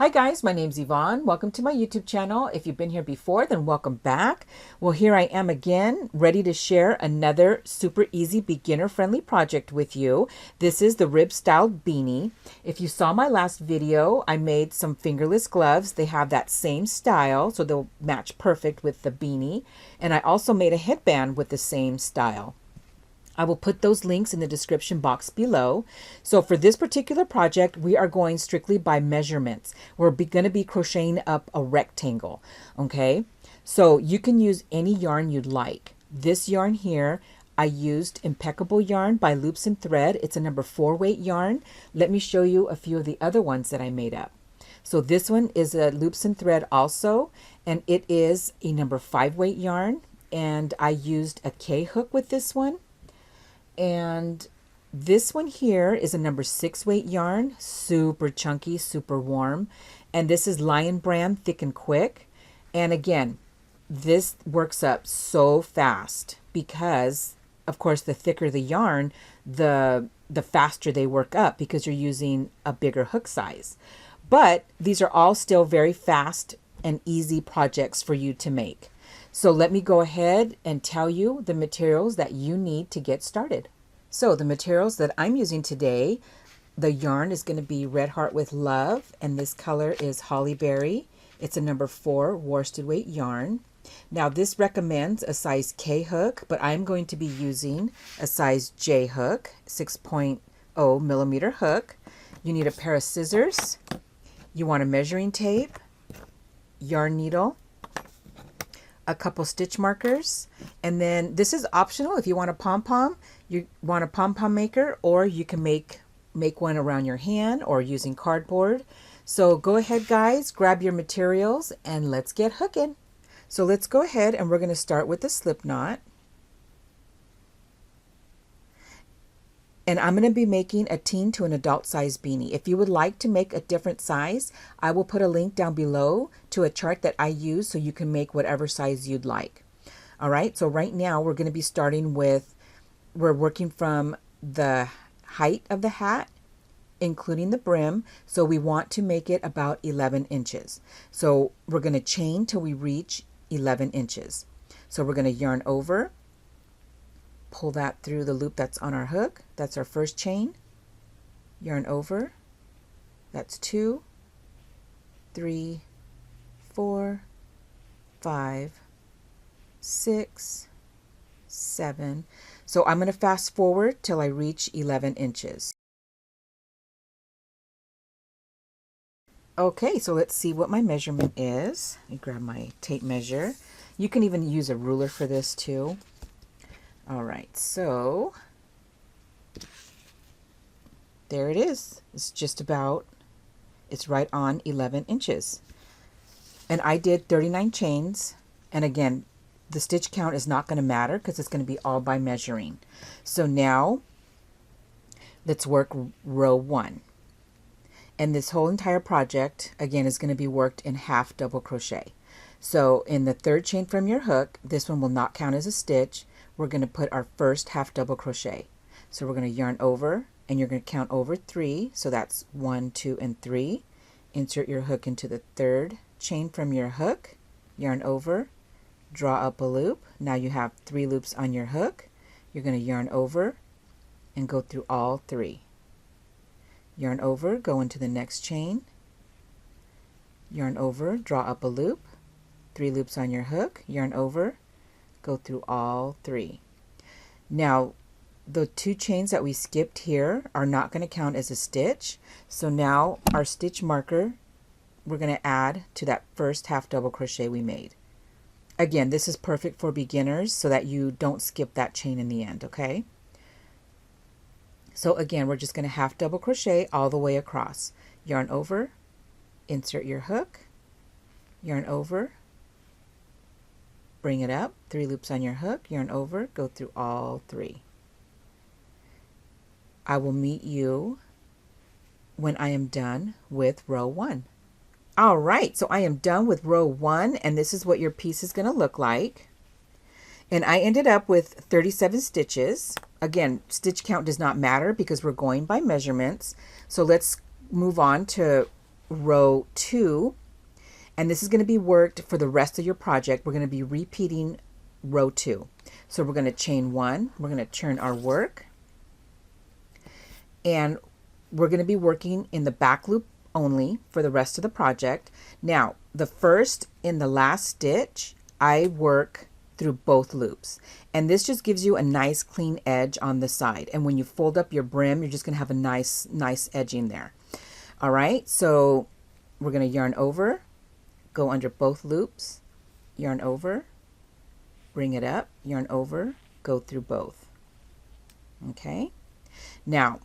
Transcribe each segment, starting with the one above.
Hi guys, my name's Yvonne. Welcome to my YouTube channel. If you've been here before, then welcome back. Well, here I am again, ready to share another super easy beginner-friendly project with you. This is the rib style beanie. If you saw my last video, I made some fingerless gloves. They have that same style, so they'll match perfect with the beanie. And I also made a headband with the same style. I will put those links in the description box below. So for this particular project, we are going strictly by measurements. We're going to be crocheting up a rectangle, okay? So you can use any yarn you'd like. This yarn here, I used Impeccable Yarn by Loops and Thread. It's a number 4 weight yarn. Let me show you a few of the other ones that I made up. So this one is a Loops and Thread also, and it is a number 5 weight yarn. And I used a K-hook with this one. And this one here is a number 6 weight yarn, super chunky, super warm. And this is Lion Brand Thick and Quick. And again, this works up so fast because, of course, the thicker the yarn, the faster they work up because you're using a bigger hook size. But these are all still very fast and easy projects for you to make. So let me go ahead and tell you the materials that you need to get started. So the materials that I'm using today, the yarn is going to be Red Heart with Love, and this color is Holly Berry. It's a number 4 worsted weight yarn. Now this recommends a size K hook, but I'm going to be using a size J hook, 6.0 millimeter hook. You need a pair of scissors. You want a measuring tape, yarn needle, a couple stitch markers, and then this is optional. If you want a pom-pom, you want a pom-pom maker, or you can make one around your hand or using cardboard. So go ahead guys, grab your materials and let's get hooking. So let's go ahead and we're going to start with the slip knot. And I'm going to be making a teen to an adult size beanie. If you would like to make a different size, I will put a link down below to a chart that I use so you can make whatever size you'd like. All right, so right now we're going to be starting with, we're working from the height of the hat, including the brim. So we want to make it about 11 inches. So we're going to chain till we reach 11 inches. So we're going to yarn over, pull that through the loop that's on our hook. That's our first chain. Yarn over. That's 2, 3, 4, 5, 6, 7. So I'm going to fast forward till I reach 11 inches. Okay, so let's see what my measurement is. Let me grab my tape measure. You can even use a ruler for this too. All right, so there it is. It's just about, it's right on 11 inches. And I did 39 chains. And again, the stitch count is not going to matter because it's going to be all by measuring. So now let's work row 1. And this whole entire project, again, is going to be worked in half double crochet. So in the 3rd chain from your hook, this one will not count as a stitch. We're going to put our first half double crochet. So we're going to yarn over and you're going to count over 3. So that's 1, 2, and 3. Insert your hook into the 3rd chain from your hook, yarn over, draw up a loop. Now you have 3 loops on your hook. You're going to yarn over and go through all 3. Yarn over, go into the next chain, yarn over, draw up a loop, 3 loops on your hook, yarn over, go through all 3. Now the 2 chains that we skipped here are not going to count as a stitch. So now our stitch marker we're going to add to that first half double crochet we made. Again, this is perfect for beginners so that you don't skip that chain in the end, okay? So again, we're just going to half double crochet all the way across. Yarn over, insert your hook, yarn over, bring it up, 3 loops on your hook, yarn over, go through all 3. I will meet you when I am done with row 1. All right, so I am done with row 1, and this is what your piece is going to look like. And I ended up with 37 stitches. Again, stitch count does not matter because we're going by measurements. So let's move on to row 2, and this is going to be worked for the rest of your project. We're going to be repeating row 2. So we're going to chain 1, we're going to turn our work, and we're going to be working in the back loop only for the rest of the project. Now, the first and the last stitch, I work through both loops, and this just gives you a nice clean edge on the side, and when you fold up your brim, you're just going to have a nice edging there. All right, so we're going to yarn over, go under both loops, yarn over, bring it up, yarn over, go through both. Okay, now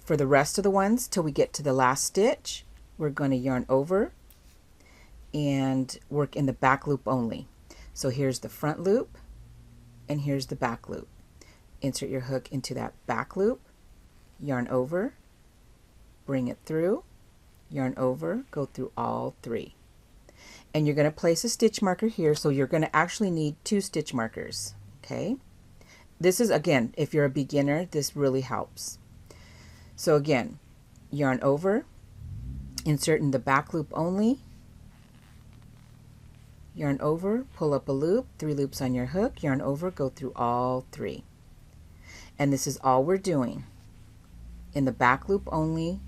for the rest of the ones till we get to the last stitch, we're going to yarn over and work in the back loop only. So here's the front loop and here's the back loop. Insert your hook into that back loop, yarn over, bring it through, yarn over, go through all 3. And you're going to place a stitch marker here, so you're going to actually need 2 stitch markers. Okay, this is, again, if you're a beginner, this really helps. So again, yarn over, insert in the back loop only, yarn over, pull up a loop, 3 loops on your hook, yarn over, go through all 3. And this is all we're doing in the back loop only,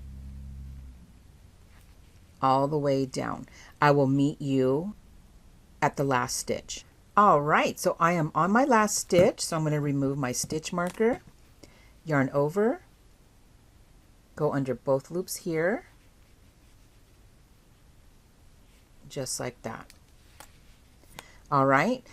all the way down. I will meet you at the last stitch. All right, so I am on my last stitch, so I'm going to remove my stitch marker, yarn over, go under both loops here, just like that. All right,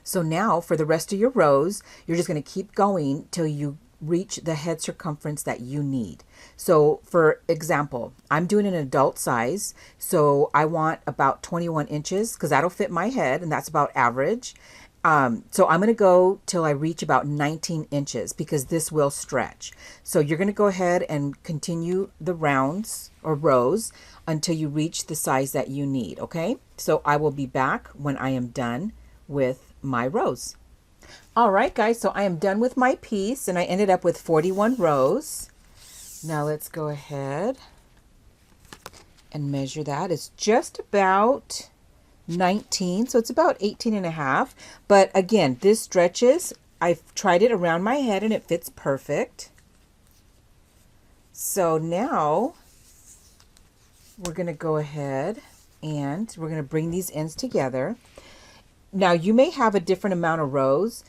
so now for the rest of your rows, you're just going to keep going till you reach the head circumference that you need. So for example, I'm doing an adult size, so I want about 21 inches because that'll fit my head, and that's about average. So I'm going to go till I reach about 19 inches because this will stretch. So you're going to go ahead and continue the rounds or rows until you reach the size that you need. Okay, so I will be back when I am done with my rows. All right, guys, so I am done with my piece, and I ended up with 41 rows. Now let's go ahead and measure that. It's just about 19, so it's about 18 and a half. But again, this stretches. I've tried it around my head and it fits perfect. So now we're going to go ahead and we're going to bring these ends together. Now you may have a different amount of rows.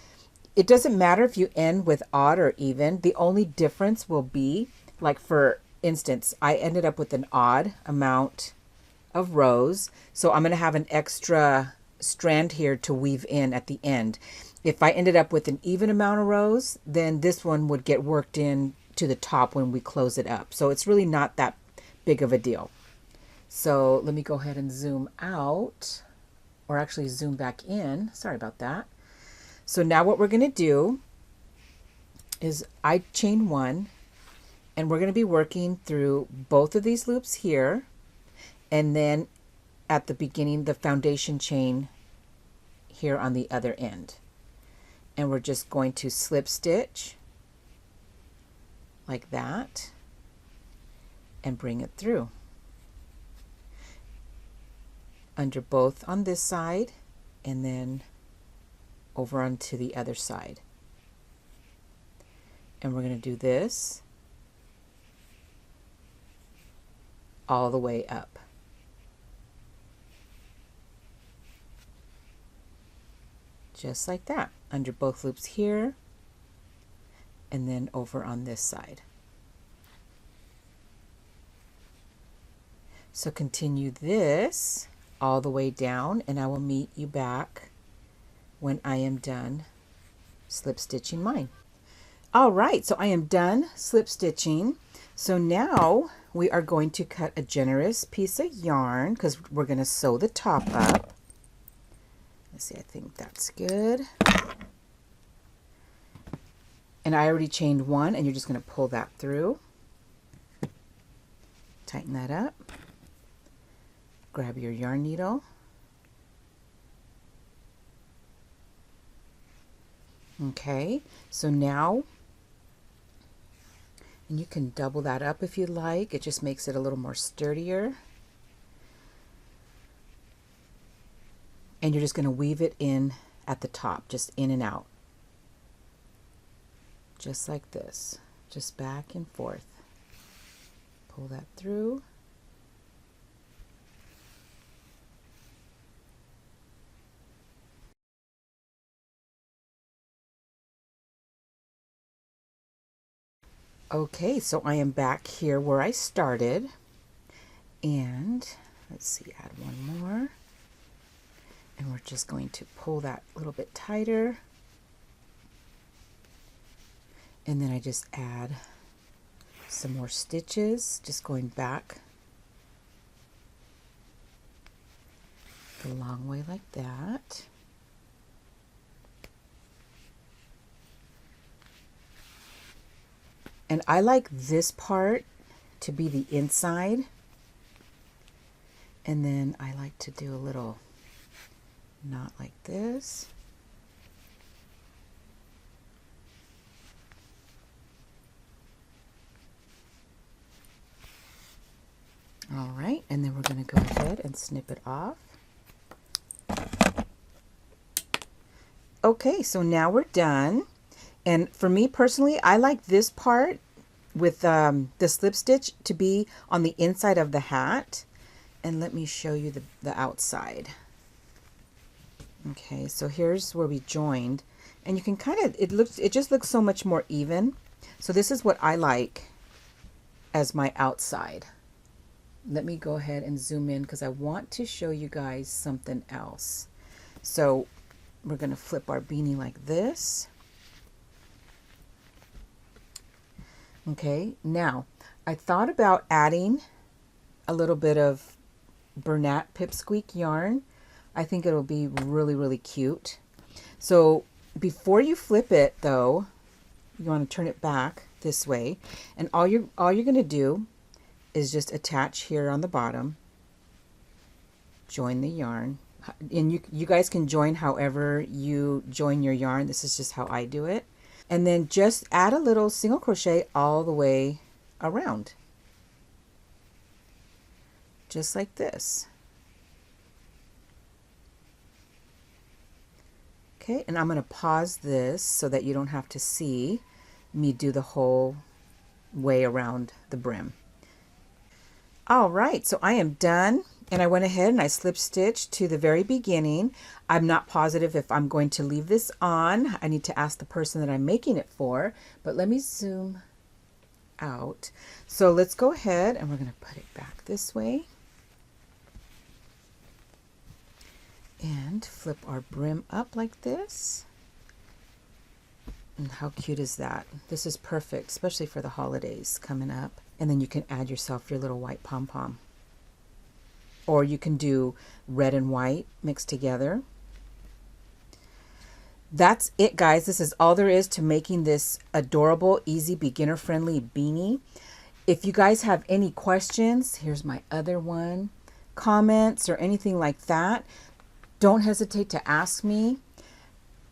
It doesn't matter if you end with odd or even. The only difference will be, like for instance, I ended up with an odd amount of rows, so I'm going to have an extra strand here to weave in at the end. If I ended up with an even amount of rows, then this one would get worked in to the top when we close it up. So it's really not that big of a deal. So let me go ahead and zoom out, or actually zoom back in. Sorry about that. So now what we're going to do is I chain 1, and we're going to be working through both of these loops here, and then at the beginning the foundation chain here on the other end. And we're just going to slip stitch like that and bring it through under both on this side and then over onto the other side. And we're going to do this all the way up. Just like that, under both loops here and then over on this side. So continue this all the way down, and I will meet you back when I am done slip stitching mine. All right, so I am done slip stitching. So now we are going to cut a generous piece of yarn because we're going to sew the top up. Let's see, I think that's good. And I already chained 1, and you're just going to pull that through. Tighten that up. Grab your yarn needle. Okay, so now And you can double that up if you like. It just makes it a little more sturdier. And you're just going to weave it in at the top, just in and out. Just like this. Just back and forth. Pull that through. Okay, so I am back here where I started, and let's see, add one more, and we're just going to pull that a little bit tighter, and then I just add some more stitches, just going back the long way like that. And I like this part to be the inside. And then I like to do a little knot like this. All right, and then we're going to go ahead and snip it off. Okay, so now we're done. And for me personally, I like this part with the slip stitch to be on the inside of the hat. And let me show you the outside. Okay, so here's where we joined. And you can kind of, it just looks so much more even. So this is what I like as my outside. Let me go ahead and zoom in because I want to show you guys something else. So we're going to flip our beanie like this. Okay, now I thought about adding a little bit of Bernat Pipsqueak yarn. I think it'll be really, really cute. So before you flip it though, you want to turn it back this way, and all you're going to do is just attach here on the bottom, join the yarn, and you guys can join however you join your yarn. This is just how I do it. And then just add a little single crochet all the way around. Just like this. Okay, and I'm going to pause this so that you don't have to see me do the whole way around the brim. All right, so I am done, and I went ahead and I slip stitched to the very beginning. I'm not positive if I'm going to leave this on. I need to ask the person that I'm making it for, but let me zoom out. So let's go ahead and we're going to put it back this way and flip our brim up like this. And how cute is that? This is perfect, especially for the holidays coming up. And then you can add yourself your little white pom-pom. Or you can do red and white mixed together. That's it, guys. This is all there is to making this adorable, easy, beginner-friendly beanie. If you guys have any questions, here's my other one, comments or anything like that, don't hesitate to ask me.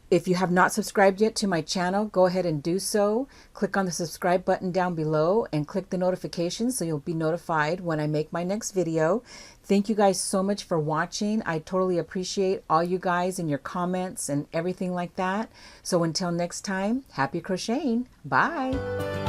If you have not subscribed yet to my channel, go ahead and do so. Click on the subscribe button down below and click the notifications so you'll be notified when I make my next video. Thank you guys so much for watching. I totally appreciate all you guys and your comments and everything like that. So until next time, happy crocheting. Bye.